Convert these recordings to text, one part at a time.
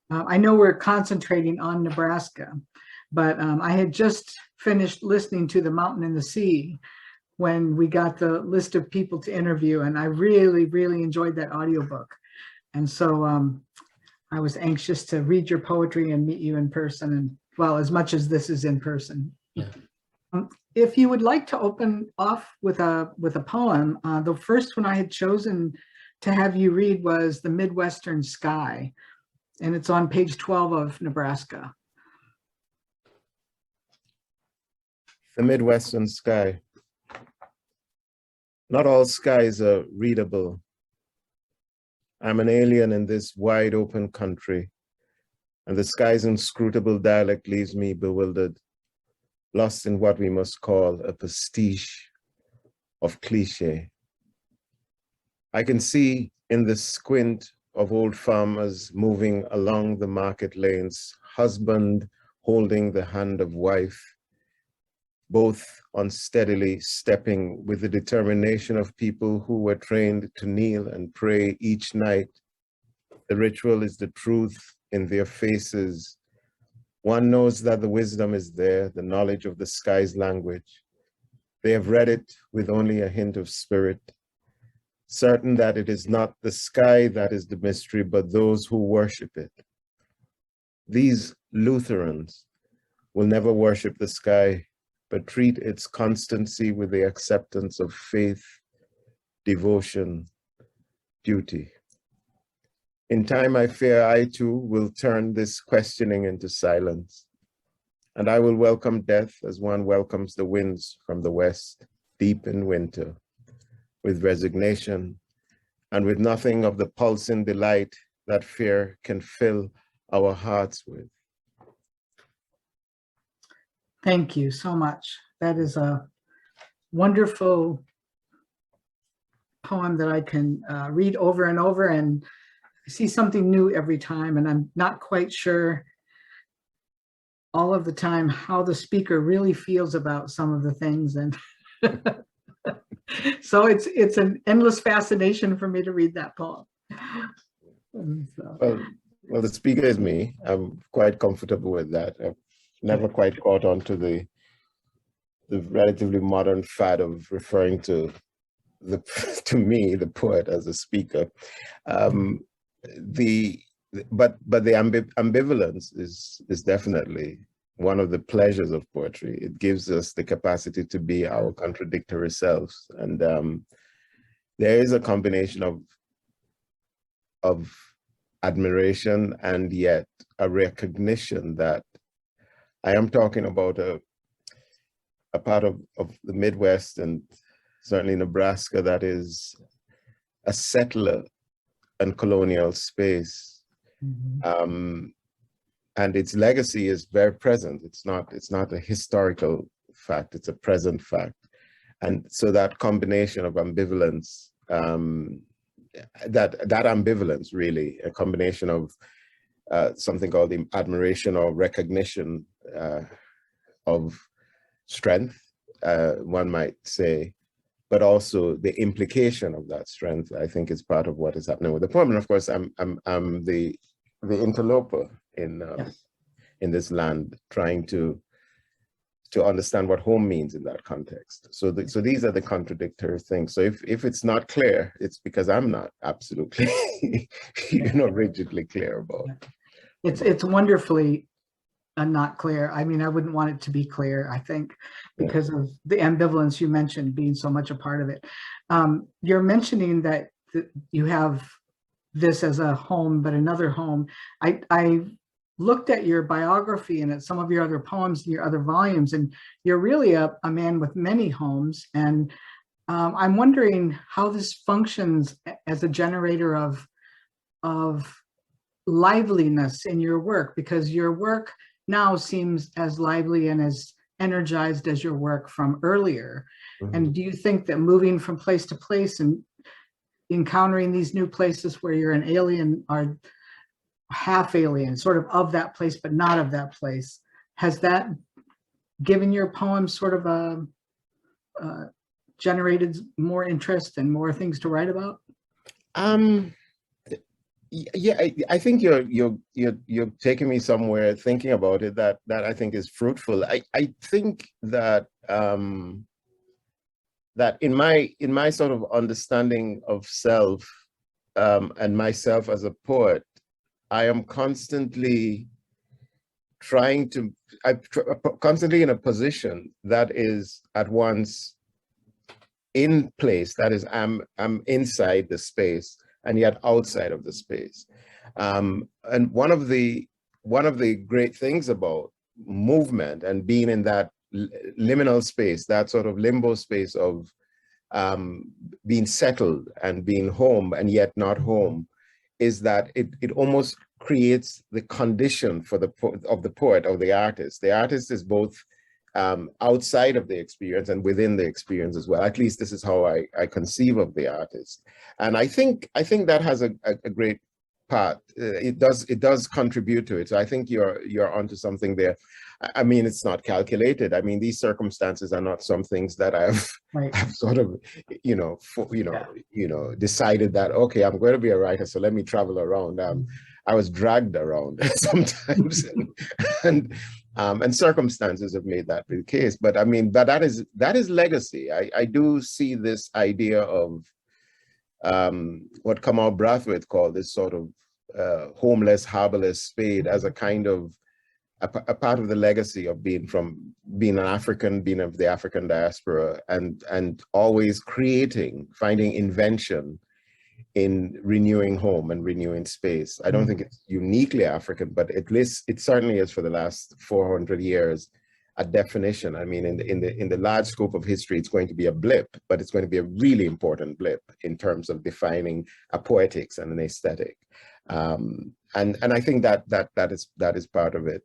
I know we're concentrating on Nebraska, but I had just finished listening to The Mountain and the Sea when we got the list of people to interview, and I really, really enjoyed that audiobook. And so I was anxious to read your poetry and meet you in person, and well, as much as this is in person. Yeah. If you would like to open off with a poem, the first one I had chosen to have you read was The Midwestern Sky, and it's on page 12 of Nebraska. The Midwestern Sky. Not all skies are readable. I'm an alien in this wide open country, and the sky's inscrutable dialect leaves me bewildered, lost in what we must call a pastiche of cliché. I can see in the squint of old farmers moving along the market lanes, husband holding the hand of wife, both unsteadily stepping with the determination of people who were trained to kneel and pray each night. The ritual is the truth in their faces. One knows that the wisdom is there, the knowledge of the sky's language. They have read it with only a hint of spirit, certain that it is not the sky that is the mystery, but those who worship it. These Lutherans will never worship the sky, but treat its constancy with the acceptance of faith, devotion, duty. In time, I fear I too will turn this questioning into silence, and I will welcome death as one welcomes the winds from the west, deep in winter, with resignation and with nothing of the pulsing delight that fear can fill our hearts with. Thank you so much. That is a wonderful poem that I can read over and over, and I see something new every time, and I'm not quite sure all of the time how the speaker really feels about some of the things. And so it's an endless fascination for me to read that poem. So. Well, the speaker is me. I'm quite comfortable with that. I've never quite caught on to the relatively modern fad of referring to me, the poet, as a speaker. But the ambivalence is definitely one of the pleasures of poetry. It gives us the capacity to be our contradictory selves, and there is a combination of admiration and yet a recognition that I am talking about a part of the Midwest, and certainly Nebraska, that is a settler and colonial space. Mm-hmm. And its legacy is very present. It's not a historical fact, it's a present fact. And so that combination of ambivalence, that ambivalence really, a combination of something called the admiration or recognition of strength, one might say, but also the implication of that strength, I think, is part of what is happening with the poem. And of course, I'm the interloper in this land, trying to understand what home means in that context. So these are the contradictory things. So if it's not clear, it's because I'm not absolutely rigidly clear about it. It's wonderfully not clear. I mean, I wouldn't want it to be clear, I think, because of the ambivalence you mentioned being so much a part of it. You're mentioning that you have this as a home, but another home. I looked at your biography and at some of your other poems and your other volumes, and you're really a man with many homes. And I'm wondering how this functions as a generator of liveliness in your work, because your work now seems as lively and as energized as your work from earlier. Mm-hmm. And do you think that moving from place to place and encountering these new places where you're an alien or half alien, sort of that place, but not of that place, has that given your poems sort of generated more interest and more things to write about? Yeah, I think you're taking me somewhere thinking about it that I think is fruitful. I think that that in my sort of understanding of self, and myself as a poet, I am constantly trying to, I'm constantly in a position that is at once in place, that is, I'm inside the space and yet outside of the space. And one of the great things about movement and being in that liminal space, that sort of limbo space of being settled and being home and yet not home, is that it almost creates the condition for the poet or the artist. The artist is both outside of the experience and within the experience as well. At least this is how I conceive of the artist. And I think that has a great part. It does contribute to it. So I think you're onto something there. I mean, it's not calculated. I mean, these circumstances are not some things that I've sort of, decided that, okay, I'm going to be a writer, so let me travel around. I was dragged around sometimes, and circumstances have made that the case. But I mean, but that is legacy. I do see this idea of what Kamal Brathwaite called this sort of homeless, harborless spade as a kind of a part of the legacy of being an African, being of the African diaspora, and always finding invention in renewing home and renewing space. I don't think it's uniquely African, but at least it certainly is for the last 400 years a definition. I mean, in the large scope of history, it's going to be a blip, but it's going to be a really important blip in terms of defining a poetics and an aesthetic. And I think that is part of it.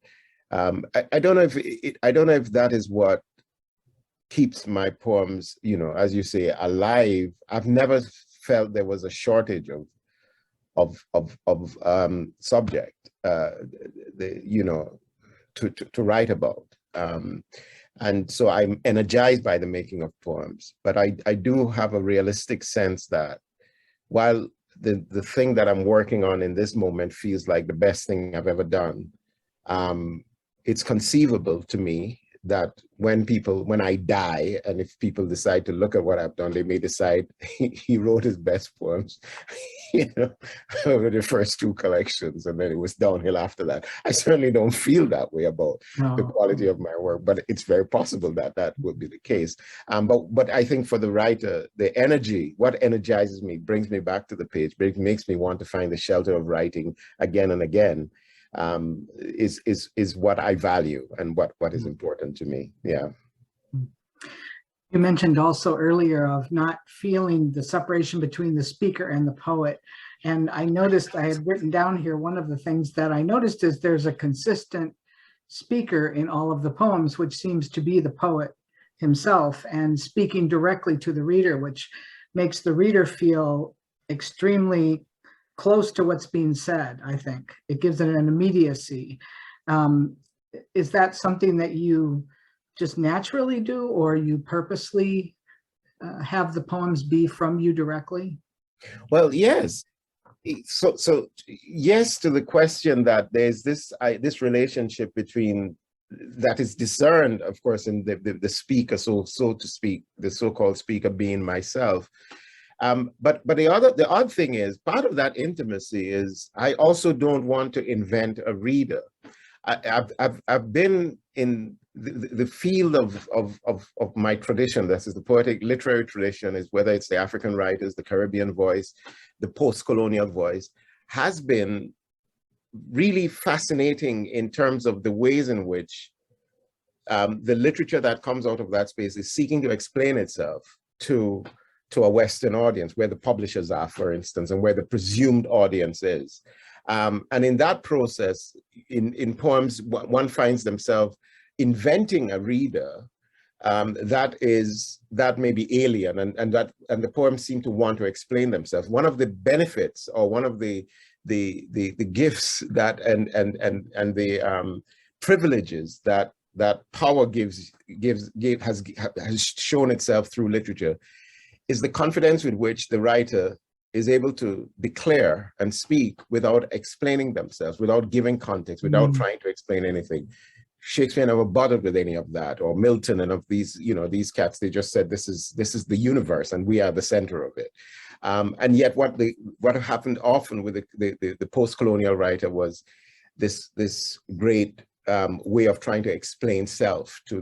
I don't know if that is what keeps my poems, as you say, alive. I've never felt there was a shortage of subject, to write about. And so I'm energized by the making of poems, but I do have a realistic sense that while the thing that I'm working on in this moment feels like the best thing I've ever done, it's conceivable to me that when I die, and if people decide to look at what I've done, they may decide he wrote his best poems, over the first two collections, and then it was downhill after that. I certainly don't feel that way about the quality of my work, but it's very possible that would be the case. But I think for the writer, the energy, what energizes me, brings me back to the page, makes me want to find the shelter of writing again and again. Is what I value and what is important to me. Yeah. You mentioned also earlier of not feeling the separation between the speaker and the poet. And I noticed, I had written down here, one of the things that I noticed is there's a consistent speaker in all of the poems, which seems to be the poet himself and speaking directly to the reader, which makes the reader feel extremely close to what's being said. I think it gives it an immediacy. Is that something that you just naturally do, or you purposely have the poems be from you directly? Well, yes. So yes to the question that there's this relationship between that is discerned, of course, in the speaker, so to speak, the so-called speaker being myself. But the odd thing is, part of that intimacy is I also don't want to invent a reader. I've been in the field of my tradition. This is the poetic literary tradition, is whether it's the African writers, the Caribbean voice, the post-colonial voice, has been really fascinating in terms of the ways in which the literature that comes out of that space is seeking to explain itself to a Western audience, where the publishers are, for instance, and where the presumed audience is. And in that process, in poems, one finds themselves inventing a reader that may be alien, and the poems seem to want to explain themselves. One of the benefits, or one of the gifts that and the privileges that power has shown itself through literature, is the confidence with which the writer is able to declare and speak without explaining themselves, without giving context, without trying to explain anything. Shakespeare never bothered with any of that, or Milton and of these, these cats. They just said, this is the universe and we are the center of it. And yet what happened often with the post-colonial writer was this great way of trying to explain self to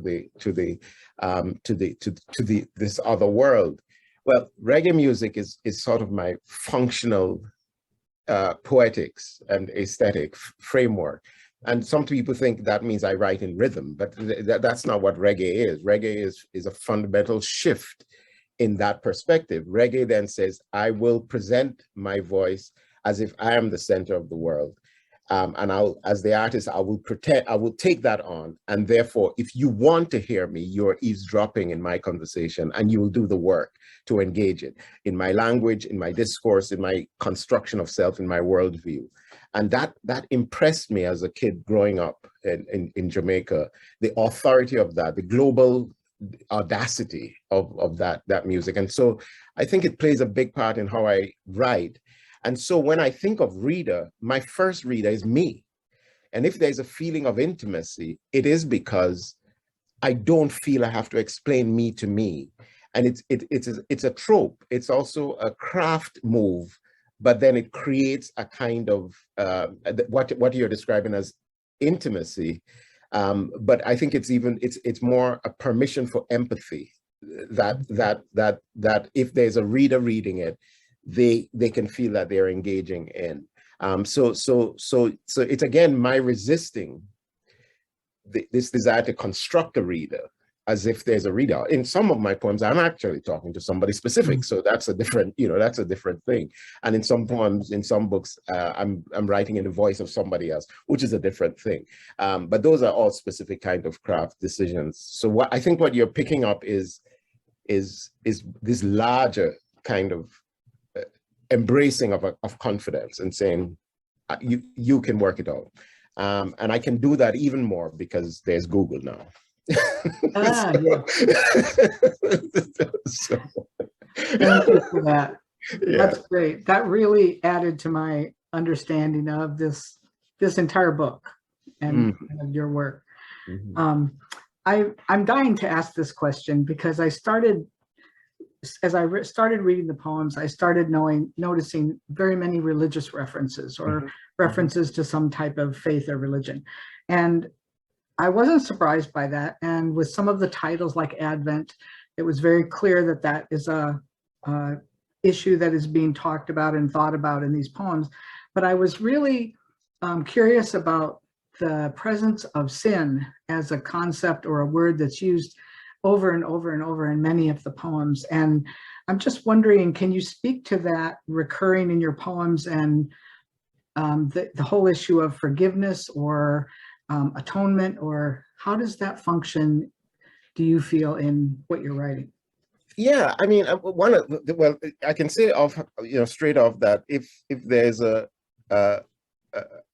this other world. Well, reggae music is sort of my functional poetics and aesthetic framework. And some people think that means I write in rhythm, but that's not what reggae is. Reggae is a fundamental shift in that perspective. Reggae then says, I will present my voice as if I am the center of the world. And as the artist, I will take that on. And therefore, if you want to hear me, you're eavesdropping in my conversation, and you will do the work to engage it in my language, in my discourse, in my construction of self, in my worldview. And that impressed me as a kid growing up in Jamaica, the authority of that, the global audacity of that music. And so I think it plays a big part in how I write. And so when I think of reader, my first reader is me. And if there's a feeling of intimacy, it is because I don't feel I have to explain me to me. And it's a trope. It's also a craft move, but then it creates a kind of what you're describing as intimacy. But I think it's more a permission for empathy, that if there's a reader reading it, they can feel that they're engaging in. So it's again my resisting this desire to construct a reader as if there's a reader. In some of my poems, I'm actually talking to somebody specific, so that's a different thing. And in some poems, in some books, I'm writing in the voice of somebody else, which is a different thing. But those are all specific kind of craft decisions. So I think what you're picking up is this larger kind of embracing of confidence and saying, you can work it out. And I can do that even more because there's Google now. Yeah. So, Thank you for that. yeah. That's great. That really added to my understanding of this entire book and of your work. I'm dying to ask this question because as I started reading the poems, I started noticing very many religious references or references to some type of faith or religion. And I wasn't surprised by that. And with some of the titles like Advent, it was very clear that is a issue that is being talked about and thought about in these poems. But I was really curious about the presence of sin as a concept or a word that's used over and over and over in many of the poems. And I'm just wondering, can you speak to that recurring in your poems and the whole issue of forgiveness or atonement, or how does that function, do you feel, in what you're writing? Yeah, I mean, I can say straight off that if there's a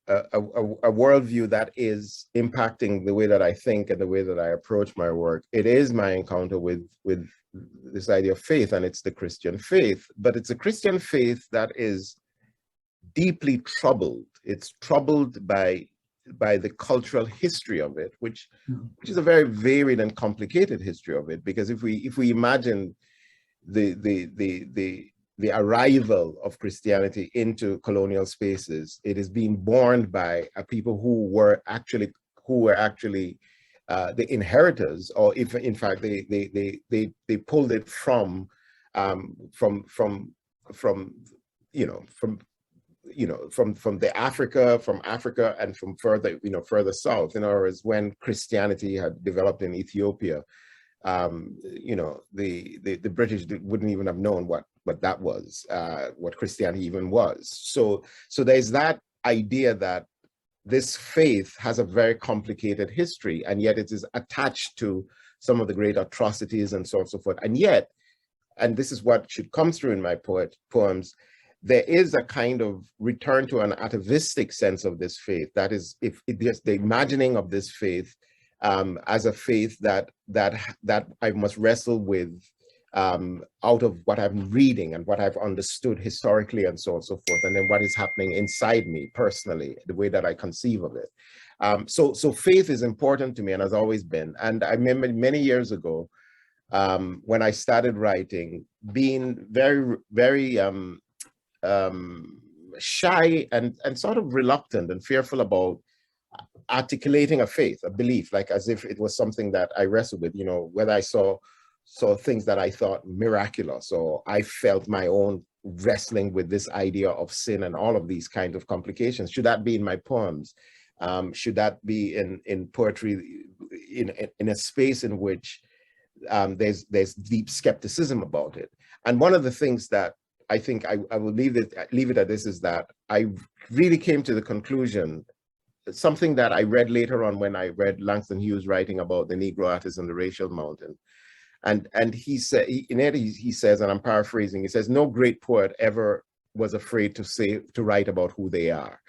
worldview that is impacting the way that I think and the way that I approach my work, it is my encounter with this idea of faith, and it's the Christian faith. But it's a Christian faith that is deeply troubled. It's troubled by the cultural history of it, which is a very varied and complicated history of it. Because if we imagine the arrival of Christianity into colonial spaces, it is being borne by a people who were actually the inheritors, or if in fact they pulled it from Africa and from further south. In other words, when Christianity had developed in Ethiopia, the British wouldn't even have known what that was, what Christianity even was. So there's that idea that this faith has a very complicated history, and yet it is attached to some of the great atrocities and so on and so forth. And yet, and this is what should come through in my poems, there is a kind of return to an atavistic sense of this faith. That is, if it is the imagining of this faith as a faith that I must wrestle with out of what I'm reading and what I've understood historically and so on and so forth, and then what is happening inside me personally, the way that I conceive of it. So faith is important to me and has always been. And I remember many years ago, when I started writing, being very, very shy and sort of reluctant and fearful about articulating a faith, a belief, like as if it was something that I wrestled with, you know, whether I saw things that I thought miraculous, or I felt my own wrestling with this idea of sin and all of these kinds of complications. Should that be in my poems? Should that be in poetry, in a space in which there's deep skepticism about it? And one of the things that I think I will leave it at this is that I really came to the conclusion, something that I read later on when I read Langston Hughes writing about the Negro artist and the racial mountain. And he said, he says, and I'm paraphrasing, he says, no great poet ever was afraid to write about who they are.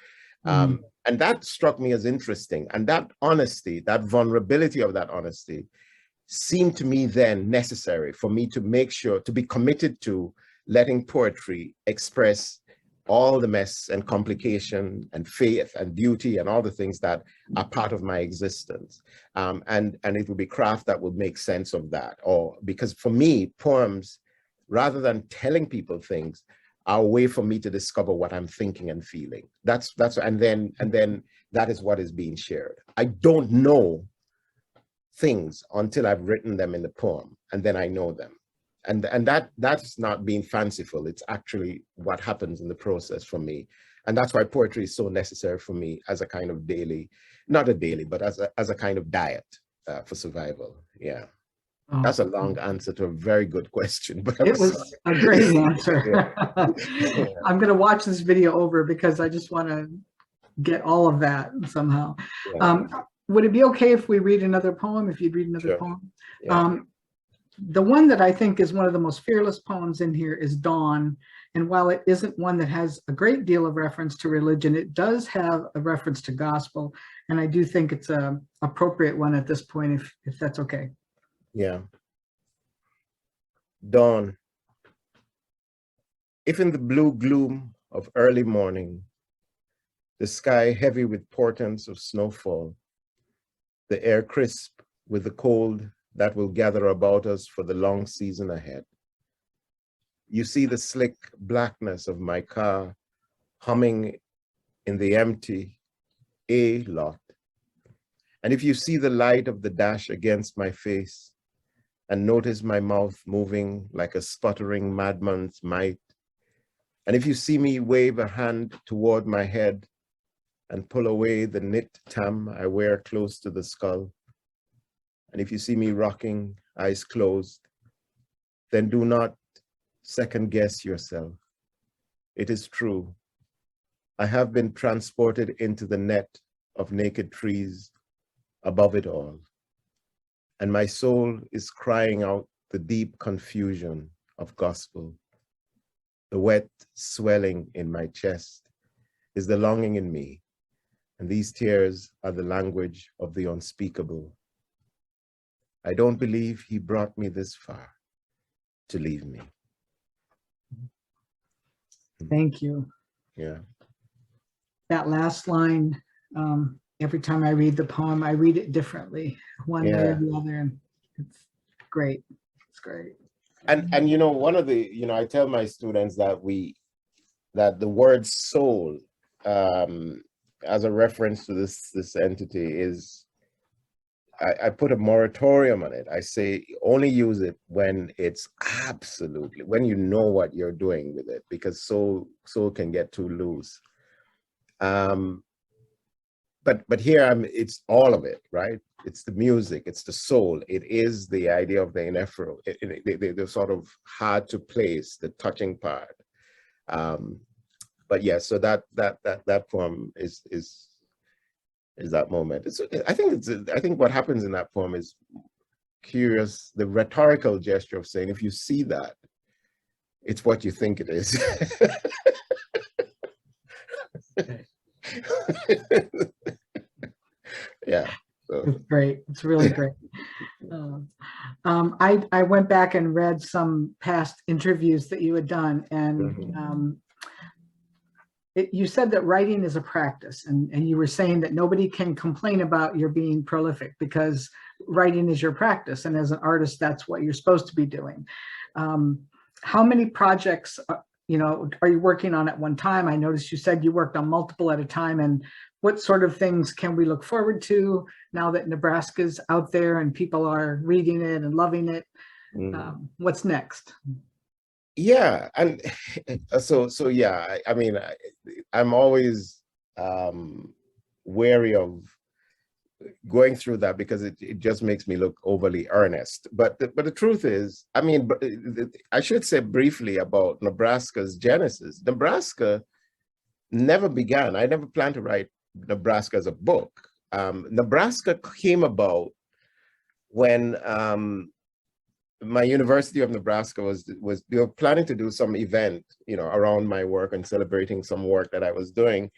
And that struck me as interesting. And that honesty, that vulnerability of that honesty seemed to me then necessary for me to make sure, to be committed to letting poetry express all the mess and complication and faith and beauty and all the things that are part of my existence. And it would be craft that would make sense of that. Or because for me, poems, rather than telling people things, are a way for me to discover what I'm thinking and feeling. And then that is what is being shared. I don't know things until I've written them in the poem, and then I know them. And that's not being fanciful. It's actually what happens in the process for me. And that's why poetry is so necessary for me as a kind of daily, not a daily, but as a kind of diet for survival. Yeah. Oh. That's a long answer to a very good question. But it was a great answer. Yeah. I'm going to watch this video over because I just want to get all of that somehow. Yeah. Would it be okay if we read another poem, if you'd read another Sure. poem? Yeah. The one that I think is one of the most fearless poems in here is Dawn. And while it isn't one that has a great deal of reference to religion, it does have a reference to gospel. And I do think it's an appropriate one at this point, if that's okay. Yeah. Dawn. If in the blue gloom of early morning, the sky heavy with portents of snowfall, the air crisp with the cold that will gather about us for the long season ahead. You see the slick blackness of my car humming in the empty A lot. And if you see the light of the dash against my face and notice my mouth moving like a sputtering madman's might, and if you see me wave a hand toward my head and pull away the knit tam I wear close to the skull, and if you see me rocking, eyes closed, then do not second guess yourself. It is true. I have been transported into the net of naked trees above it all. And my soul is crying out the deep confusion of gospel. The wet swelling in my chest is the longing in me. And these tears are the language of the unspeakable. I don't believe he brought me this far to leave me. Thank you. Yeah. That last line, every time I read the poem, I read it differently, one way or the other, and it's great. It's great. And you know, one of the, you know, I tell my students that the word soul, as a reference to this entity is, I put a moratorium on it. I say only use it when it's absolutely, when you know what you're doing with it, because soul can get too loose. But here it's all of it, right? It's the music, it's the soul, it is the idea of the ineffable, the sort of hard to place, the touching part. But yeah, so that poem is that moment. I think what happens in that poem is curious, the rhetorical gesture of saying, if you see that, it's what you think it is. Yeah. So, It's great. It's really great. I went back and read some past interviews that you had done, and you said that writing is a practice, and you were saying that nobody can complain about your being prolific because writing is your practice, and as an artist, that's what you're supposed to be doing. How many projects, are you working on at one time? I noticed you said you worked on multiple at a time, and what sort of things can we look forward to now that Nebraska's out there and people are reading it and loving it? What's next? Yeah, and so yeah. I mean, I'm always wary of going through that because it just makes me look overly earnest. But the truth is, I mean, I should say briefly about Nebraska's genesis. Nebraska never began. I never planned to write Nebraska as a book. Nebraska came about when my University of Nebraska was they were planning to do some event, around my work and celebrating some work that I was doing.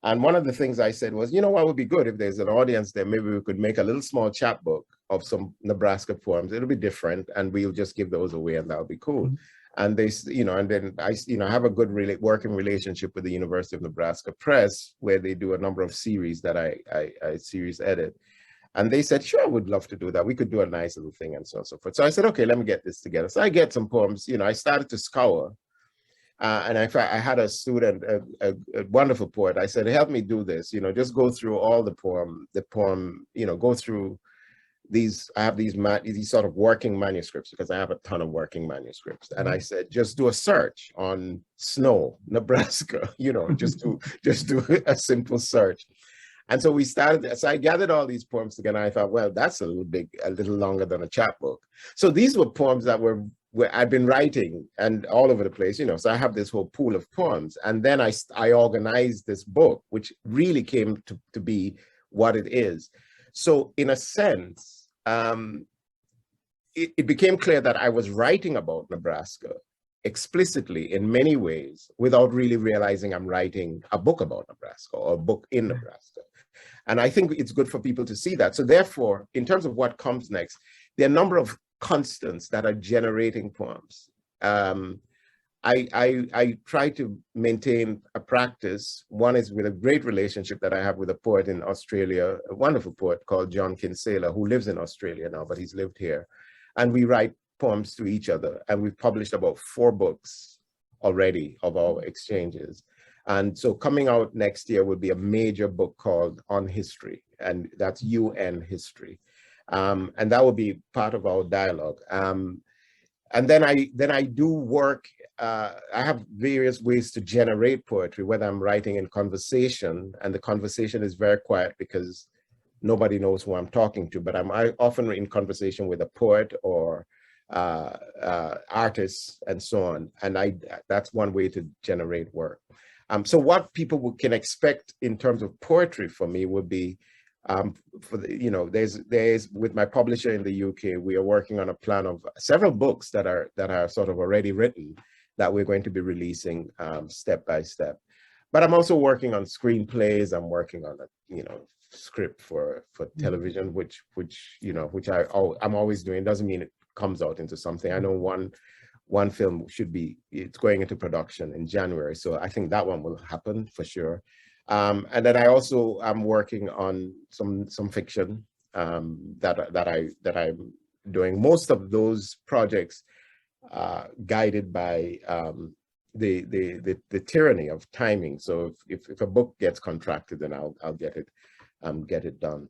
And one of the things I said was, what would be good if there's an audience there, maybe we could make a little small chapbook of some Nebraska poems. It'll be different, and we'll just give those away, and that'll be cool. And they, and then I, have a good working relationship with the University of Nebraska Press, where they do a number of series that I series edit. And they said, sure, I would love to do that. We could do a nice little thing and so on and so forth. So I said, okay, let me get this together. So I get some poems, I started to scour. And in fact, I had a student, a wonderful poet. I said, help me do this, just go through all the poem, go through these. I have these sort of working manuscripts because I have a ton of working manuscripts. And I said, just do a search on snow, Nebraska, just do a simple search. And so we started, so I gathered all these poems together. And I thought, well, that's a little longer than a chapbook. So these were poems that where I've been writing and all over the place, so I have this whole pool of poems. And then I organized this book, which really came to be what it is. So in a sense, it became clear that I was writing about Nebraska explicitly in many ways without really realizing I'm writing a book about Nebraska or a book in Nebraska. And I think it's good for people to see that. So therefore, in terms of what comes next, there are a number of constants that are generating poems. I try to maintain a practice. One is with a great relationship that I have with a poet in Australia, a wonderful poet called John Kinsella, who lives in Australia now, but he's lived here. And we write poems to each other. And we've published about 4 books already of our exchanges. And so coming out next year will be a major book called On History, and that's UN history. And that will be part of our dialogue. And then I do work, I have various ways to generate poetry, whether I'm writing in conversation, and the conversation is very quiet because nobody knows who I'm talking to, but I'm often in conversation with a poet or artists and so on. And that's one way to generate work. So what people can expect in terms of poetry for me would be, there's with my publisher in the UK, we are working on a plan of several books that are sort of already written that we're going to be releasing step by step. But I'm also working on screenplays. I'm working on a script for television, which I'm always doing. Doesn't mean it comes out into something. I know one film it's going into production in January, so I think that one will happen for sure. And then I'm working on some fiction that I'm doing. Most of those projects guided by the tyranny of timing. So if a book gets contracted, then I'll get it done.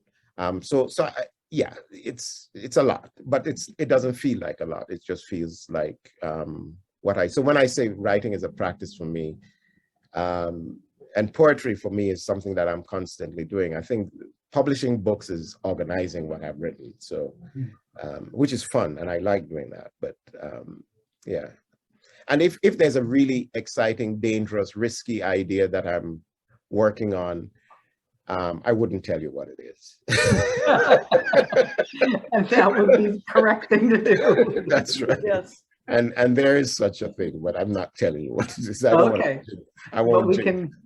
Yeah, it's a lot, but it doesn't feel like a lot. It just feels like so when I say writing is a practice for me, and poetry for me is something that I'm constantly doing. I think publishing books is organizing what I've written, so which is fun, and I like doing that. But yeah, and if there's a really exciting, dangerous, risky idea that I'm working on, I wouldn't tell you what it is. And that would be the correct thing to do. That's right. Yes. And there is such a thing, but I'm not telling you what it is. Okay. But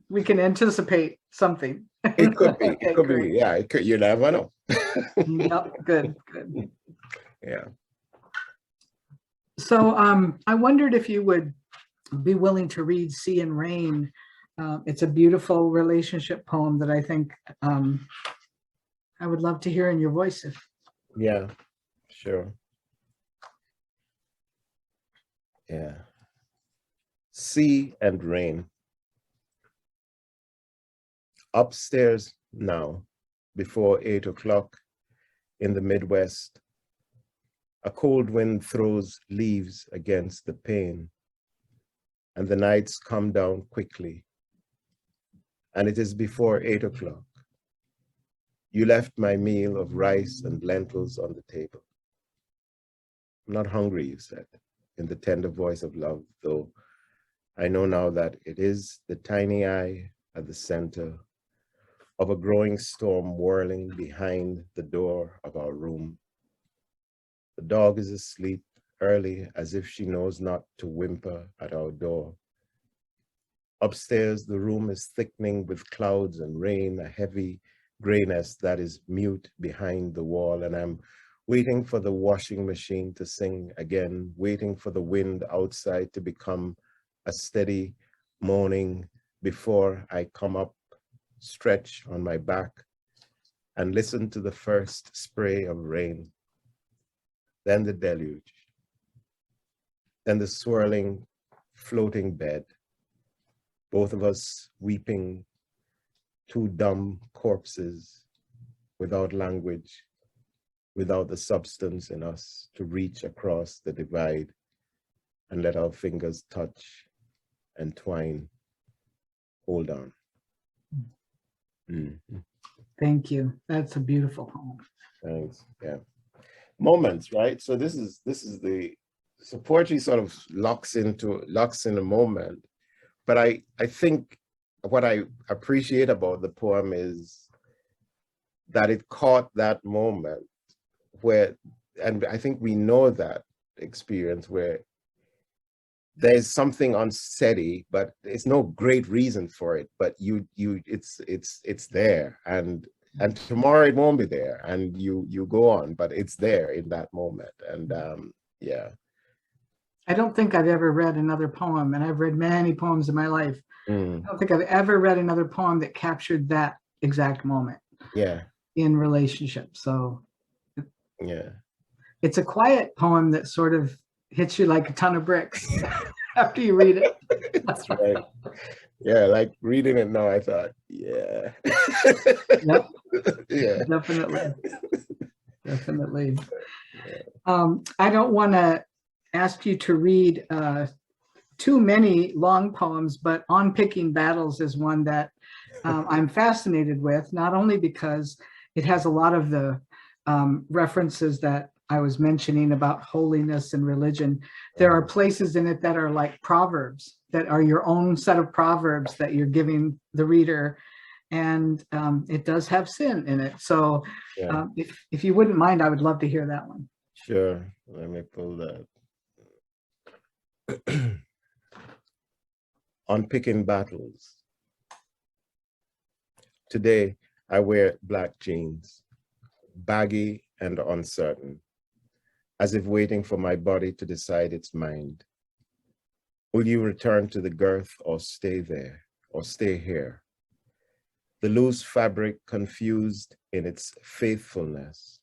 we can anticipate something. It could be. Okay, It could great. be. Yeah, it could. You never know. Yep, good, good. Yeah. So I wondered if you would be willing to read Sea and Rain. It's a beautiful relationship poem that I think I would love to hear in your voice. If Yeah. Sure. Yeah. Sea and rain. Upstairs now, before 8 o'clock in the Midwest, a cold wind throws leaves against the pane, and the nights come down quickly. And it is before 8 o'clock. You left my meal of rice and lentils on the table. I'm not hungry, you said, in the tender voice of love, though I know now that it is the tiny eye at the center of a growing storm whirling behind the door of our room. The dog is asleep early, as if she knows not to whimper at our door. Upstairs, the room is thickening with clouds and rain, a heavy grayness that is mute behind the wall, and I'm waiting for the washing machine to sing again, waiting for the wind outside to become a steady moaning before I come up, stretch on my back, and listen to the first spray of rain, then the deluge, then the swirling, floating bed, both of us weeping, two dumb corpses without language, without the substance in us to reach across the divide and let our fingers touch and twine. Hold on. thank you. That's a beautiful poem. Thanks. Yeah. Moments, right? So this is so poetry sort of locks in a moment. But I think what I appreciate about the poem is that it caught that moment where, and I think we know that experience where there's something unsteady, but it's no great reason for it, but it's there, and tomorrow it won't be there, and you go on, but it's there in that moment. And yeah. I don't think I've ever read another poem, and I've read many poems in my life. I don't think I've ever read another poem that captured that exact moment. Yeah. In relationship. So yeah, it's a quiet poem that sort of hits you like a ton of bricks after you read it. That's right. Yeah, like reading it now, I thought, yeah. Yep. Yeah. Definitely. Definitely. I don't want to ask you to read too many long poems, but On Picking Battles is one that I'm fascinated with, not only because it has a lot of the references that I was mentioning about holiness and religion. There are places in it that are like proverbs, that are your own set of proverbs that you're giving the reader. And it does have sin in it. So Yeah. If you wouldn't mind, I would love to hear that one. Sure. Let me pull that. On Picking Battles. Today, I wear black jeans, baggy and uncertain, as if waiting for my body to decide its mind. Will you return to the girth or stay there, or stay here? The loose fabric confused in its faithfulness,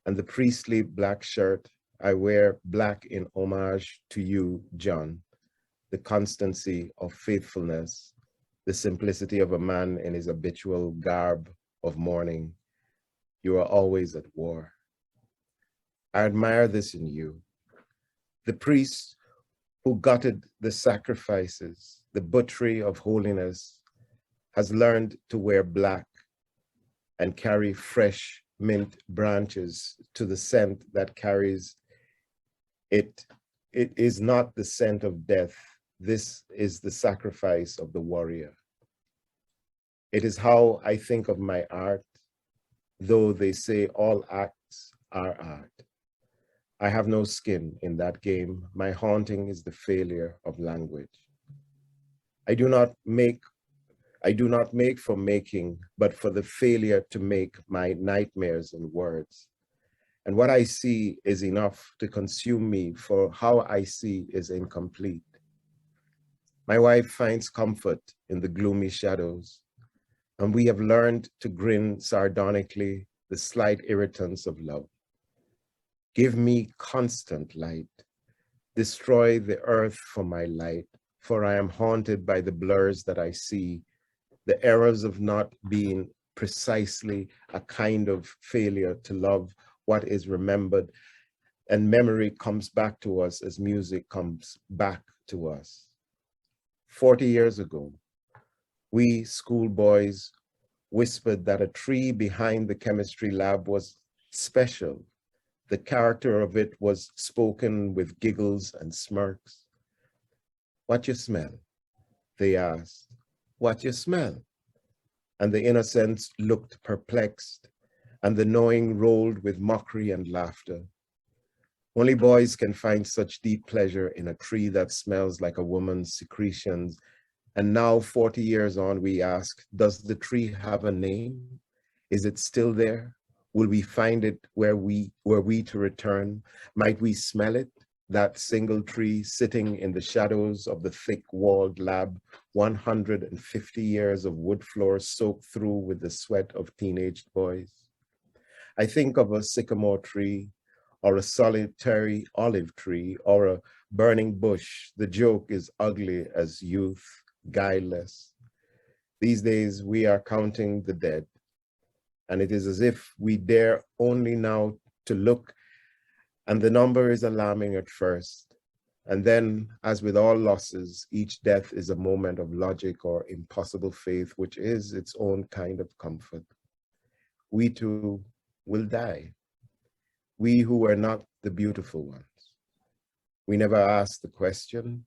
and the priestly black shirt I wear black in homage to you, John, the constancy of faithfulness, the simplicity of a man in his habitual garb of mourning. You are always at war. I admire this in you. The priest who gutted the sacrifices, the butchery of holiness, has learned to wear black and carry fresh mint branches to the scent that carries it. It is not the scent of death. This is the sacrifice of the warrior. It is how I think of my art, though they say all acts are art. I have no skin in that game. My haunting is the failure of language. I do not make I do not make for making, but for the failure to make my nightmares in words. And what I see is enough to consume me, for how I see is incomplete. My wife finds comfort in the gloomy shadows, and we have learned to grin sardonically the slight irritants of love. Give me constant light. Destroy the earth for my light, for I am haunted by the blurs that I see, the errors of not being precisely a kind of failure to love what is remembered, and memory comes back to us as music comes back to us. 40 years ago, we schoolboys whispered that a tree behind the chemistry lab was special. The character of it was spoken with giggles and smirks. What you smell? They asked. What you smell? And the innocents looked perplexed, and the knowing rolled with mockery and laughter. Only boys can find such deep pleasure in a tree that smells like a woman's secretions. And now, 40 years on, we ask, does the tree have a name? Is it still there? Will we find it were we to return? Might we smell it? That single tree sitting in the shadows of the thick-walled lab, 150 years of wood floors soaked through with the sweat of teenage boys. I think of a sycamore tree, or a solitary olive tree, or a burning bush. The joke is ugly as youth, guileless. These days, we are counting the dead, and it is as if we dare only now to look, and the number is alarming at first. And then, as with all losses, each death is a moment of logic or impossible faith, which is its own kind of comfort. We too will die. We who were not the beautiful ones. We never asked the question,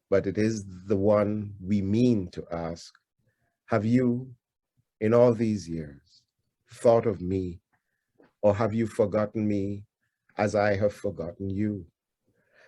but it is the one we mean to ask. Have you, in all these years, thought of me, or have you forgotten me as I have forgotten you?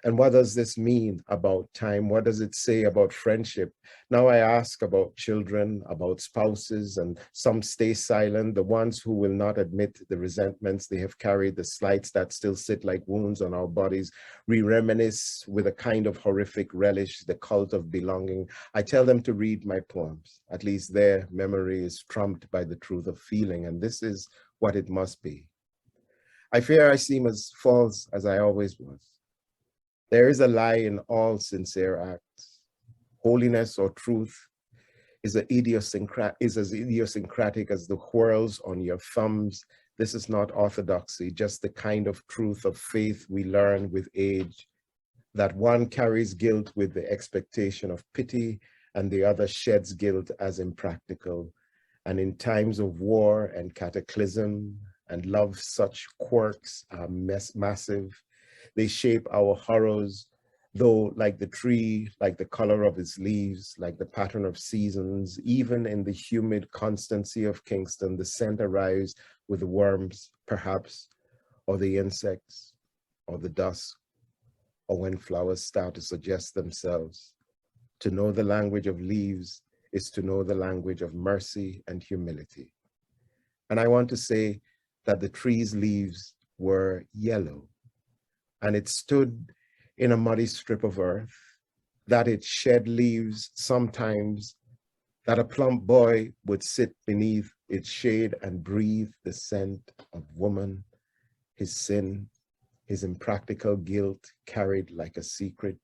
And what does this mean about time? What does it say about friendship? Now I ask about children, about spouses, and some stay silent, the ones who will not admit the resentments they have carried, the slights that still sit like wounds on our bodies. We reminisce with a kind of horrific relish, the cult of belonging. I tell them to read my poems. At least their memory is trumped by the truth of feeling, and this is what it must be. I fear I seem as false as I always was. There is a lie in all sincere acts. Holiness or truth is as idiosyncratic as the whorls on your thumbs. This is not orthodoxy, just the kind of truth of faith we learn with age, that one carries guilt with the expectation of pity and the other sheds guilt as impractical. And in times of war and cataclysm and love, such quirks are massive. They shape our horrors, though like the tree, like the color of its leaves, like the pattern of seasons, even in the humid constancy of Kingston, the scent arrives with the worms, perhaps, or the insects, or the dusk, or when flowers start to suggest themselves. To know the language of leaves is to know the language of mercy and humility. And I want to say that the tree's leaves were yellow, and it stood in a muddy strip of earth, that it shed leaves sometimes, that a plump boy would sit beneath its shade and breathe the scent of woman, his sin, his impractical guilt carried like a secret.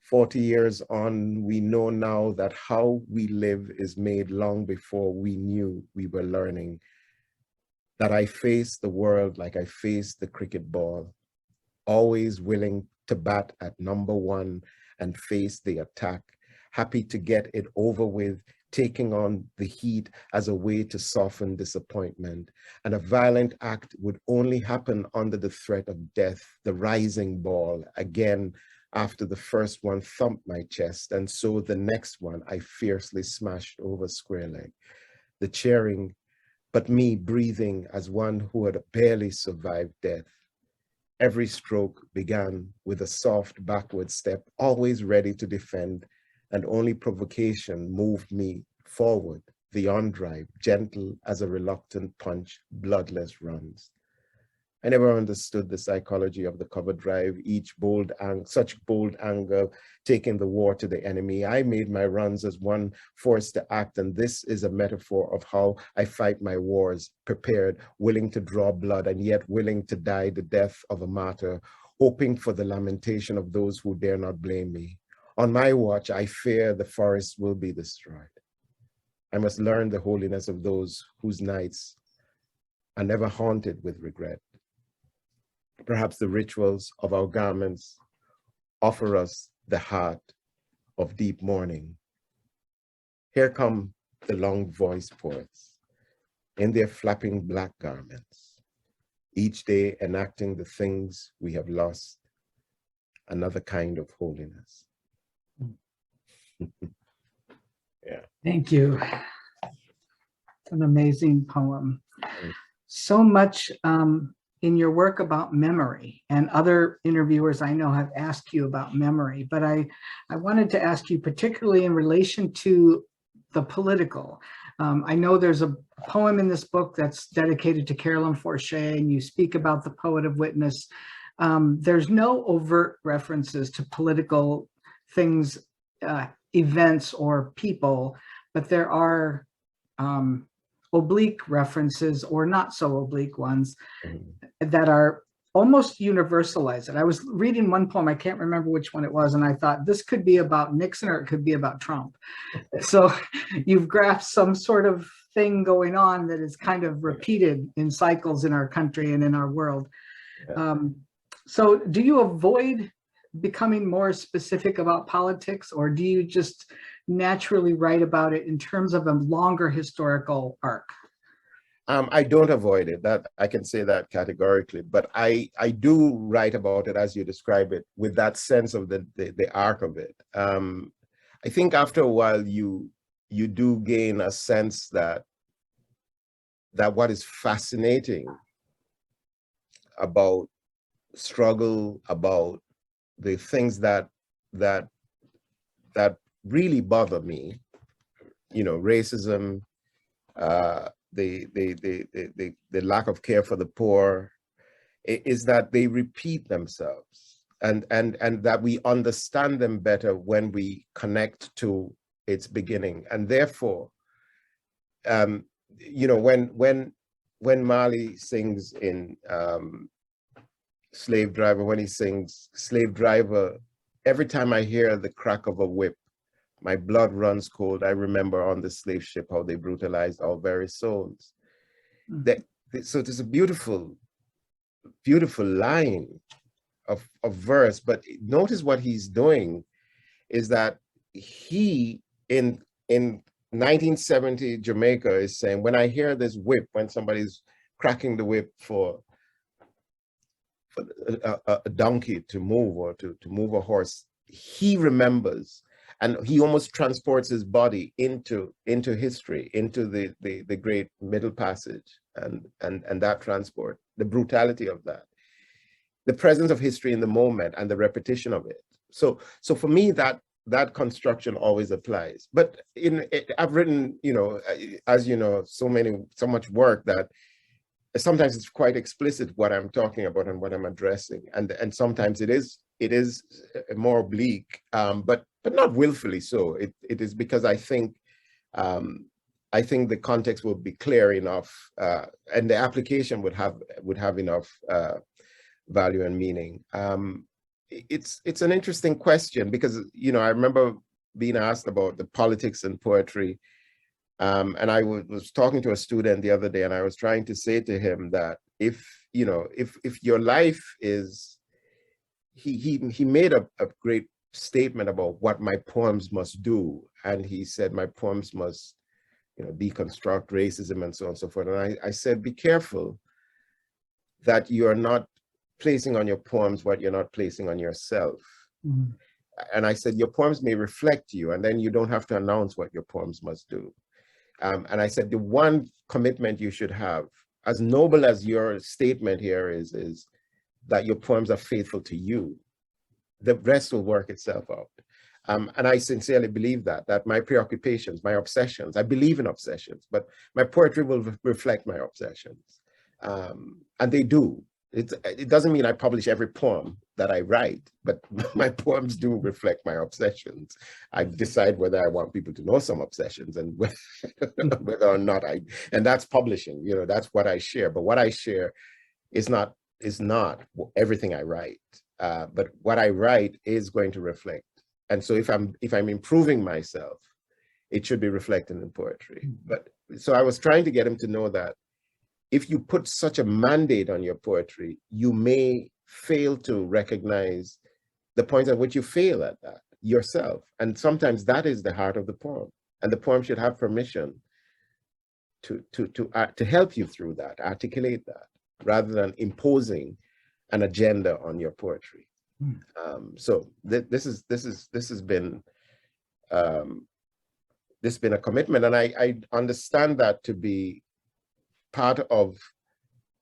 40 years on, we know now that how we live is made long before we knew we were learning, that I face the world like I face the cricket ball, always willing to bat at number one and face the attack, happy to get it over with, taking on the heat as a way to soften disappointment. And a violent act would only happen under the threat of death, the rising ball, again, after the first one thumped my chest, and so the next one I fiercely smashed over square leg. The cheering, but me breathing as one who had barely survived death. Every stroke began with a soft backward step, always ready to defend, and only provocation moved me forward, the on-drive, gentle as a reluctant punch, bloodless runs. I never understood the psychology of the cover drive, each such bold anger, taking the war to the enemy. I made my runs as one forced to act, and this is a metaphor of how I fight my wars, prepared, willing to draw blood, and yet willing to die the death of a martyr, hoping for the lamentation of those who dare not blame me. On my watch, I fear the forest will be destroyed. I must learn the holiness of those whose nights are never haunted with regret. Perhaps the rituals of our garments offer us the heart of deep mourning. Here come the long-voiced poets in their flapping black garments, each day enacting the things we have lost, another kind of holiness. Yeah. Thank you. It's an amazing poem. So much in your work about memory, and other interviewers I know have asked you about memory, but I wanted to ask you particularly in relation to the political. I know there's a poem in this book that's dedicated to Carolyn Forche, and you speak about the poet of witness. There's no overt references to political things, events or people, but there are oblique references, or not so oblique ones, that are almost universalized. And I was reading one poem, I can't remember which one it was, and I thought this could be about Nixon or it could be about Trump. So you've grasped some sort of thing going on that is kind of repeated in cycles in our country and in our world. So do you avoid becoming more specific about politics, or do you just naturally write about it in terms of a longer historical arc? I don't avoid it. That I can say that categorically, but I do write about it as you describe it, with that sense of the arc of it. I think after a while you do gain a sense that what is fascinating about struggle, about the things that really bother me, you know, racism, the lack of care for the poor, is that they repeat themselves, and that we understand them better when we connect to its beginning. And therefore, you know, when Marley sings in Slave Driver, when he sings Slave Driver, every time I hear the crack of a whip, my blood runs cold. I remember on the slave ship how they brutalized our very souls. So there's a beautiful, beautiful line of verse, but notice what he's doing is that he, in 1970 Jamaica, is saying, when I hear this whip, when somebody's cracking the whip for a donkey to move, or to move a horse, he remembers, and he almost transports his body into history, into the great Middle Passage, and that transport, the brutality of that, the presence of history in the moment, and the repetition of it. So for me, that construction always applies. But I've written, you know, as you know, so much work that sometimes it's quite explicit what I'm talking about and what I'm addressing, and sometimes it is more oblique, but not willfully so. It is because I think the context will be clear enough, and the application would have enough value and meaning. It's an interesting question, because, you know, I remember being asked about the politics and poetry. And I was talking to a student the other day, and I was trying to say to him that if your life is, he made a great statement about what my poems must do. And he said, my poems must, you know, deconstruct racism and so on and so forth. And I said, be careful that you are not placing on your poems what you're not placing on yourself. Mm-hmm. And I said, your poems may reflect you, and then you don't have to announce what your poems must do. And I said, the one commitment you should have, as noble as your statement here is that your poems are faithful to you. The rest will work itself out. And I sincerely believe that my preoccupations, my obsessions, I believe in obsessions, but my poetry will reflect my obsessions. And they do. It doesn't mean I publish every poem that I write, but my poems do reflect my obsessions. I decide whether I want people to know some obsessions and whether or not and that's publishing, that's what I share. But what I share is not everything I write. But what I write is going to reflect. And so if I'm improving myself, it should be reflected in poetry. But so I was trying to get him to know that if you put such a mandate on your poetry, you may fail to recognize the points at which you fail at that yourself. And sometimes that is the heart of the poem. And the poem should have permission to help you through that, articulate that, rather than imposing an agenda on your poetry. So this has been a commitment, and I understand that to be part of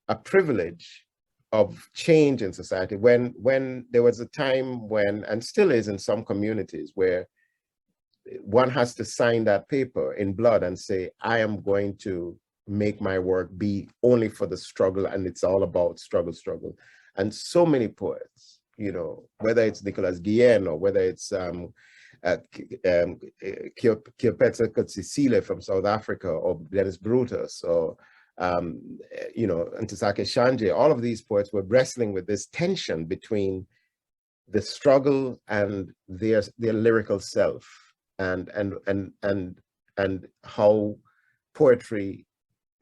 a privilege of change in society. When there was a time when, and still is in some communities, where one has to sign that paper in blood and say, I am going to make my work be only for the struggle, and it's all about struggle. And so many poets, whether it's Nicolas Guillen or whether it's Kiopetsa Kotsisile from South Africa, or Dennis Brutus, or Ntisake Shanje, all of these poets were wrestling with this tension between the struggle and their lyrical self, and how poetry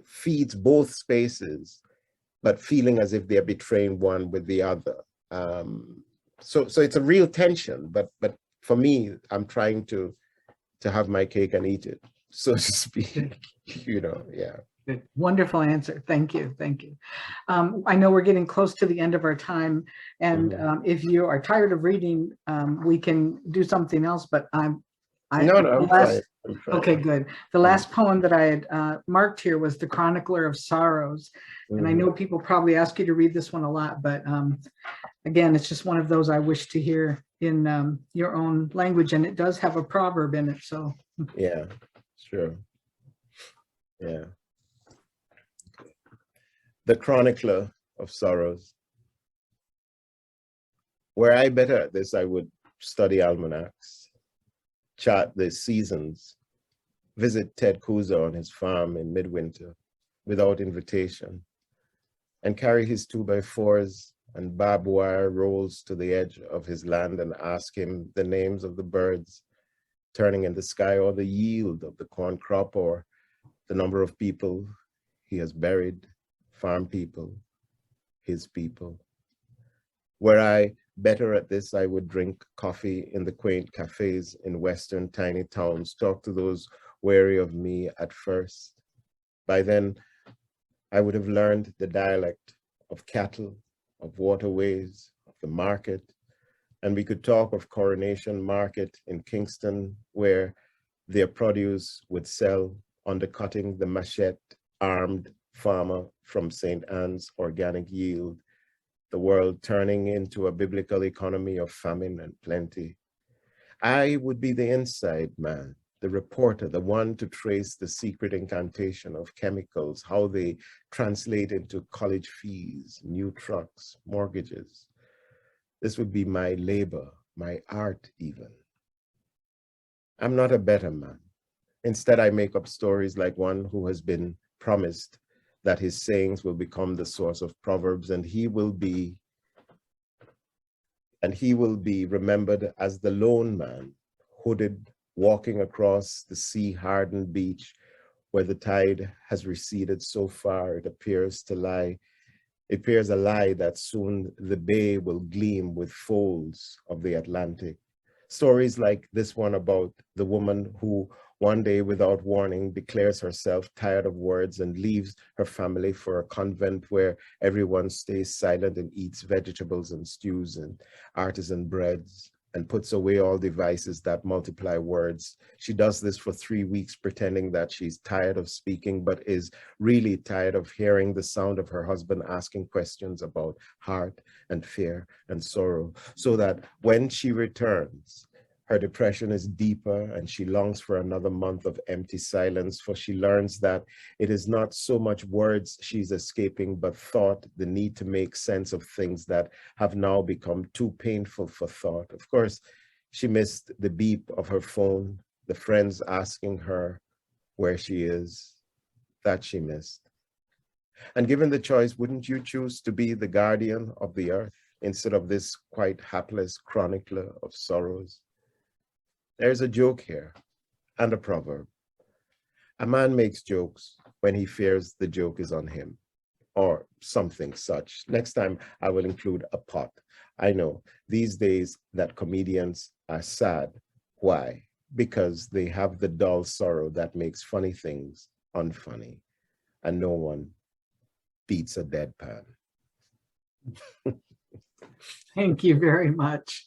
feeds both spaces, but feeling as if they're betraying one with the other. So it's a real tension, but for me, I'm trying to have my cake and eat it, so to speak. Yeah. Good. Wonderful answer. Thank you. I know we're getting close to the end of our time, and if you are tired of reading, we can do something else, but I'm fine. Okay, good. The last poem that I had marked here was The Chronicler of Sorrows. And I know people probably ask you to read this one a lot, but again, it's just one of those I wish to hear in your own language, and it does have a proverb in it. So yeah, sure. Yeah. The Chronicler of Sorrows. Were I better at this, I would study almanacs, chart the seasons, visit Ted Kuza on his farm in midwinter without invitation, and carry his 2x4s and barbed wire rolls to the edge of his land and ask him the names of the birds turning in the sky, or the yield of the corn crop, or the number of people he has buried, farm people, his people. Were I better at this, I would drink coffee in the quaint cafes in Western tiny towns, talk to those wary of me at first. By then, I would have learned the dialect of cattle, of waterways, of the market, and we could talk of Coronation Market in Kingston, where their produce would sell, undercutting the machete-armed farmer from St. Anne's organic yield, the world turning into a biblical economy of famine and plenty. I would be the inside man, the reporter, the one to trace the secret incantation of chemicals, how they translate into college fees, new trucks, mortgages. This would be my labor, my art even. I'm not a better man. Instead, I make up stories like one who has been promised that his sayings will become the source of proverbs, and he will be remembered as the lone man, hooded, walking across the sea-hardened beach where the tide has receded so far it appears a lie that soon the bay will gleam with folds of the Atlantic. Stories like this one about the woman who one day, without warning, declares herself tired of words and leaves her family for a convent where everyone stays silent and eats vegetables and stews and artisan breads and puts away all devices that multiply words. She does this for 3 weeks, pretending that she's tired of speaking, but is really tired of hearing the sound of her husband asking questions about heart and fear and sorrow, so that when she returns, Her depression is deeper, and she longs for another month of empty silence, for she learns that it is not so much words she's escaping, but thought, the need to make sense of things that have now become too painful for thought. Of course, she missed the beep of her phone, the friends asking her where she is. That she missed. And given the choice, wouldn't you choose to be the guardian of the earth instead of this quite hapless chronicler of sorrows? There's a joke here and a proverb. A man makes jokes when he fears the joke is on him, or something such. Next time I will include a pot. I know these days that comedians are sad. Why? Because they have the dull sorrow that makes funny things unfunny, and no one beats a deadpan. Thank you very much.